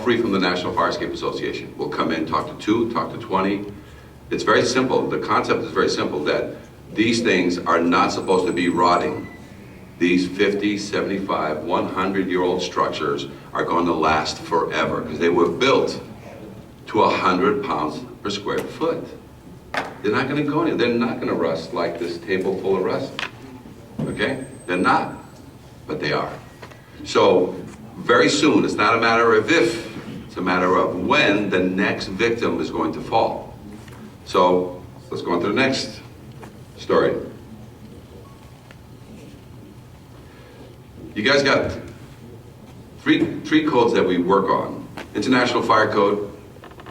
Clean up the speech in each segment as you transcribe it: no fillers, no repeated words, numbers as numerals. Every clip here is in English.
free from the National Fire Escape Association. We'll come in, talk to 2, talk to 20. It's very simple. The concept is very simple, that these things are not supposed to be rotting. These 50, 75, 100-year-old structures are going to last forever because they were built to 100 pounds per square foot. They're not going to go anywhere. They're not going to rust like this table full of rust. Okay? They're not, but they are. So very soon, it's not a matter of if, it's a matter of when the next victim is going to fall. So let's go on to the next story. You guys got three codes that we work on. International Fire Code.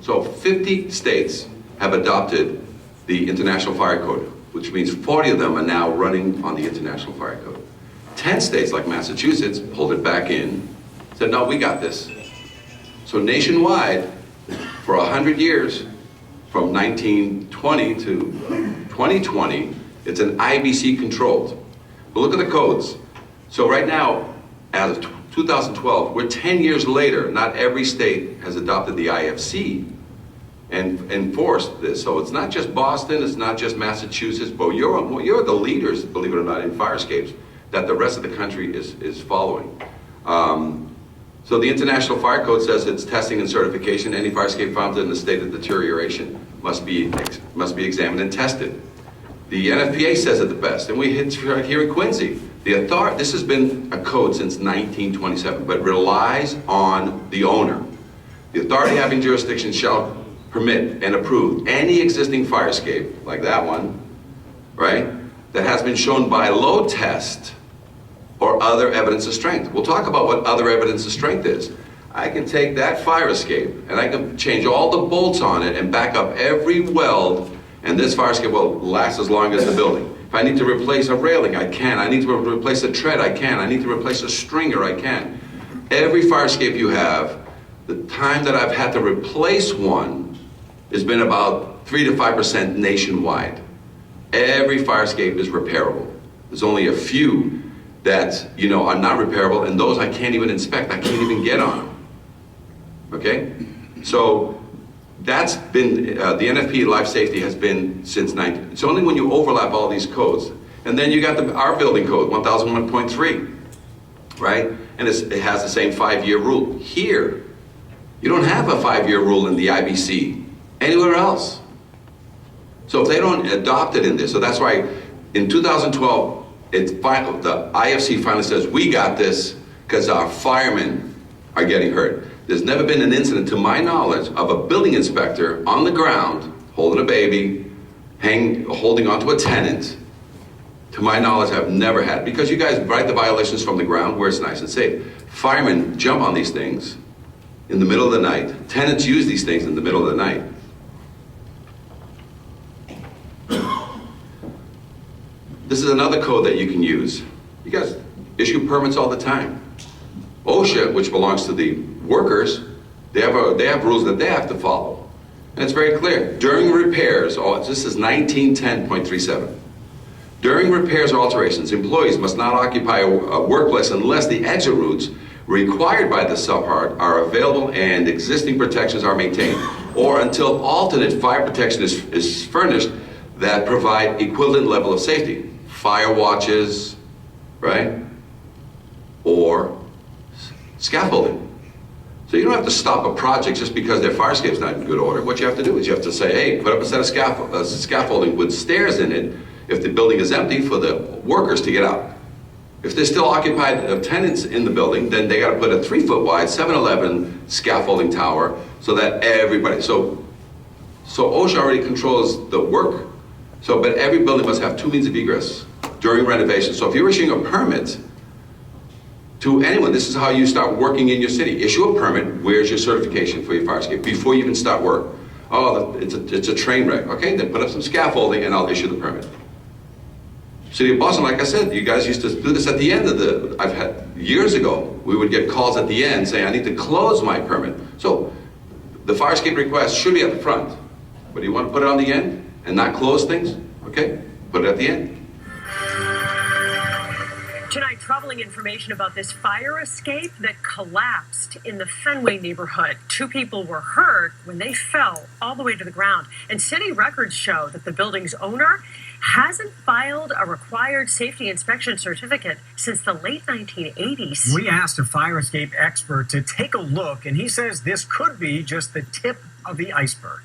So 50 states have adopted the International Fire Code, which means 40 of them are now running on the International Fire Code. 10 states, like Massachusetts, pulled it back in, said, no, we got this. So nationwide, for 100 years, from 1920 to 2020, it's an IBC controlled. But look at the codes. So right now, as of 2012, we're 10 years later. Not every state has adopted the IFC and enforced this. So it's not just Boston, it's not just Massachusetts, but you're the leaders, believe it or not, in fire escapes that the rest of the country is following. So the International Fire Code says it's testing and certification. Any fire escape found in a state of deterioration must be examined and tested. The NFPA says it the best, and we hit right here in Quincy. This has been a code since 1927, but relies on the owner. The authority having jurisdiction shall permit and approve any existing fire escape, like that one, right, that has been shown by load test or other evidence of strength. We'll talk about what other evidence of strength is. I can take that fire escape and I can change all the bolts on it and back up every weld, and this fire escape will last as long as the building. If I need to replace a railing, I can. I need to replace a tread, I can. I need to replace a stringer, I can. Every fire escape you have, the time that I've had to replace one has been about 3 to 5% nationwide. Every fire escape is repairable. There's only a few that, are not repairable, and those I can't even inspect, I can't even get on them. Okay? So that's been, the NFP life safety has been since it's only when you overlap all these codes. And then you got our building code, 1001.3, right? And it has the same 5-year rule. Here, you don't have a 5-year rule in the IBC anywhere else. So if they don't adopt it in this, so that's why in 2012, the IFC finally says, we got this because our firemen are getting hurt. There's never been an incident, to my knowledge, of a building inspector on the ground, holding a baby, holding onto a tenant. To my knowledge, I've never had, because you guys write the violations from the ground where it's nice and safe. Firemen jump on these things in the middle of the night. Tenants use these things in the middle of the night. This is another code that you can use. You guys issue permits all the time. OSHA, which belongs to the workers, they have rules that they have to follow. And it's very clear. During repairs, this is 1910.37. During repairs or alterations, employees must not occupy a workplace unless the exit routes required by the subpart are available and existing protections are maintained, or until alternate fire protection is furnished that provide equivalent level of safety. Fire watches, right? Or scaffolding. So you don't have to stop a project just because their fire escape's not in good order. What you have to do is you have to say, hey, put up a set of scaffolding with stairs in it if the building is empty for the workers to get out. If they're still occupied tenants in the building, then they got to put a 3-foot wide 7-11 scaffolding tower so that everybody, so OSHA already controls the work. So, but every building must have 2 means of egress during renovation. So if you're issuing a permit to anyone, this is how you start working in your city. Issue a permit. Where's your certification for your fire escape before you even start work? Oh, it's a train wreck. Okay, then put up some scaffolding and I'll issue the permit. City of Boston, like I said, you guys used to do this at the end of I've had years ago, we would get calls at the end saying, I need to close my permit. So the fire escape request should be at the front, but you want to put it on the end and not close things? Okay, put it at the end. Tonight, trouble troubling information about this fire escape that collapsed in the Fenway neighborhood. 2 people were hurt when they fell all the way to the ground. And city records show that the building's owner hasn't filed a required safety inspection certificate since the late 1980s. We asked a fire escape expert to take a look, and he says this could be just the tip of the iceberg.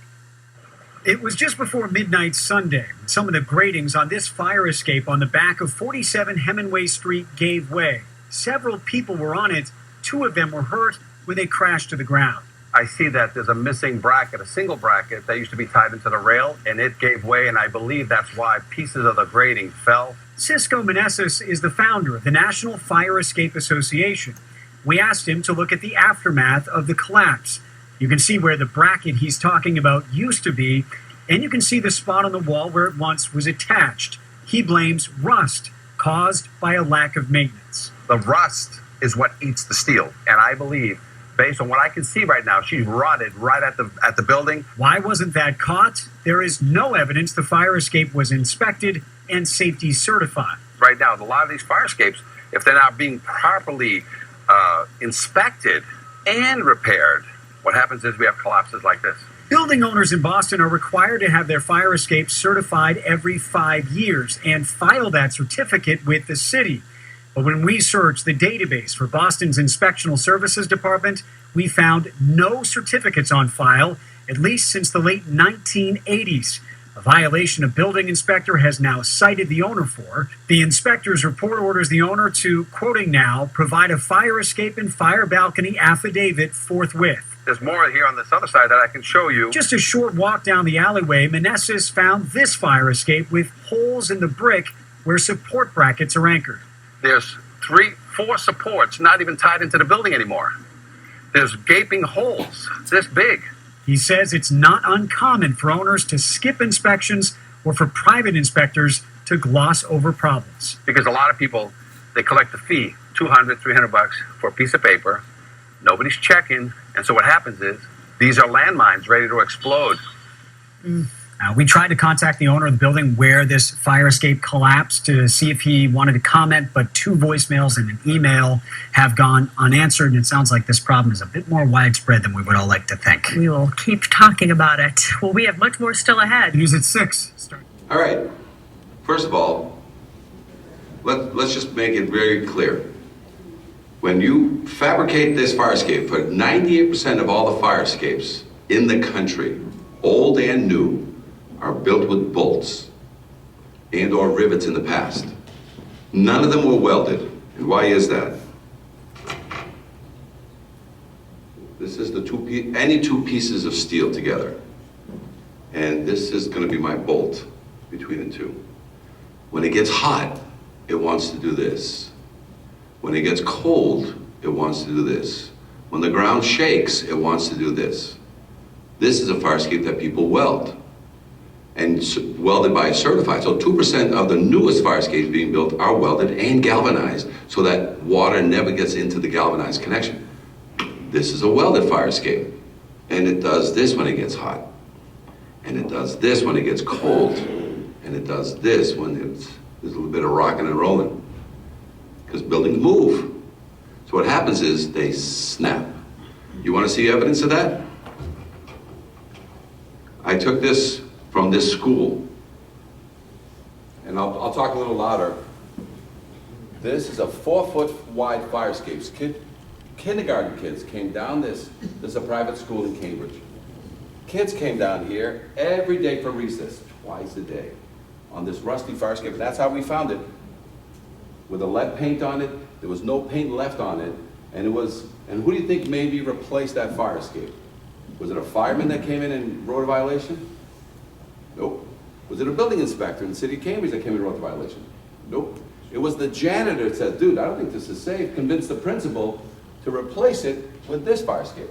It was just before midnight Sunday. Some of the gratings on this fire escape on the back of 47 Hemingway Street gave way. Several people were on it. 2 of them were hurt when they crashed to the ground. I see that there's a missing bracket, a single bracket that used to be tied into the rail, and it gave way, and I believe that's why pieces of the grating fell. Cisco Meneses is the founder of the National Fire Escape Association. We asked him to look at the aftermath of the collapse. You can see where the bracket he's talking about used to be, and you can see the spot on the wall where it once was attached. He blames rust caused by a lack of maintenance. The rust is what eats the steel, and I believe, based on what I can see right now, she's rotted right at the building. Why wasn't that caught? There is no evidence the fire escape was inspected and safety certified. Right now, a lot of these fire escapes, if they're not being properly inspected and repaired, what happens is we have collapses like this. Building owners in Boston are required to have their fire escapes certified every 5 years and file that certificate with the city. But when we searched the database for Boston's Inspectional Services Department, we found no certificates on file, at least since the late 1980s. A violation a building inspector has now cited the owner for. The inspector's report orders the owner to, quoting now, provide a fire escape and fire balcony affidavit forthwith. There's more here on this other side that I can show you. Just a short walk down the alleyway, Meneses found this fire escape with holes in the brick where support brackets are anchored. There's 3, 4 supports not even tied into the building anymore. There's gaping holes this big. He says it's not uncommon for owners to skip inspections or for private inspectors to gloss over problems. Because a lot of people, they collect a fee, $200, $300 for a piece of paper. Nobody's checking. And so what happens is these are landmines ready to explode. We tried to contact the owner of the building where this fire escape collapsed to see if he wanted to comment, but 2 voicemails and an email have gone unanswered, and it sounds like this problem is a bit more widespread than we would all like to think. We will keep talking about it. Well, we have much more still ahead. News at 6. All right. First of all, let's just make it very clear. When you fabricate this fire escape, for 98% of all the fire escapes in the country, old and new, are built with bolts and or rivets in the past. None of them were welded. And why is that? This is the any 2 pieces of steel together. And this is going to be my bolt between the 2. When it gets hot, it wants to do this. When it gets cold, it wants to do this. When the ground shakes, it wants to do this. This is a fire escape that people weld, and welded by certified. So 2% of the newest fire escapes being built are welded and galvanized so that water never gets into the galvanized connection. This is a welded fire escape, and it does this when it gets hot, and it does this when it gets cold, and it does this when there's a little bit of rocking and rolling, because buildings move. So what happens is they snap. You want to see evidence of that? I took this from this school, and I'll talk a little louder. This is a 4-foot wide fire escape. Kindergarten kids came down this. This is a private school in Cambridge. Kids came down here every day for recess, twice a day, on this rusty fire escape. That's how we found it. With a lead paint on it, there was no paint left on it, and who do you think maybe replaced that fire escape? Was it a fireman that came in and wrote a violation? Nope. Was it a building inspector in the city of Cambridge that came in and wrote the violation? Nope. It was the janitor that said, dude, I don't think this is safe, convinced the principal to replace it with this fire escape.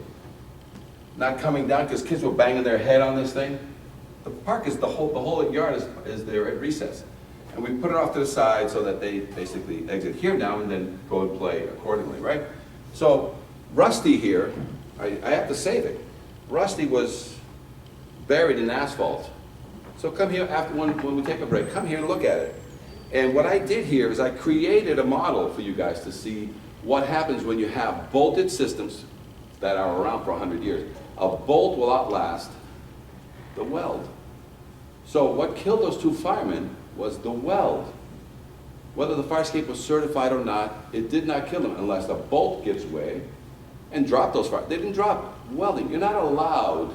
Not coming down because kids were banging their head on this thing. The park is, the whole yard is there at recess. And we put it off to the side so that they basically exit here now and then go and play accordingly, right? So Rusty here, I have to save it. Rusty was buried in asphalt. So come here after when we take a break, come here and look at it. And what I did here is I created a model for you guys to see what happens when you have bolted systems that are around for 100 years. A bolt will outlast the weld. So what killed those two firemen was the weld. Whether the fire escape was certified or not, it did not kill them unless the bolt gives way and drop those fire. They didn't drop welding. You're not allowed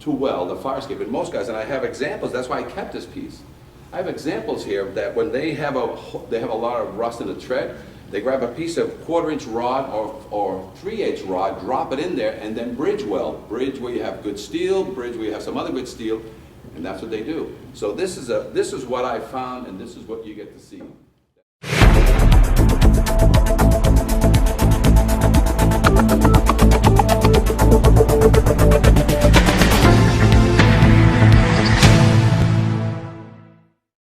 to weld a fire escape. And most guys, and I have examples, that's why I kept this piece. I have examples here that when they have a lot of rust in the tread, they grab a piece of 1/4-inch rod or 3/8 rod, drop it in there, and then bridge weld. Bridge where you have good steel, bridge where you have some other good steel, and that's what they do. So this is what I found, and this is what you get to see.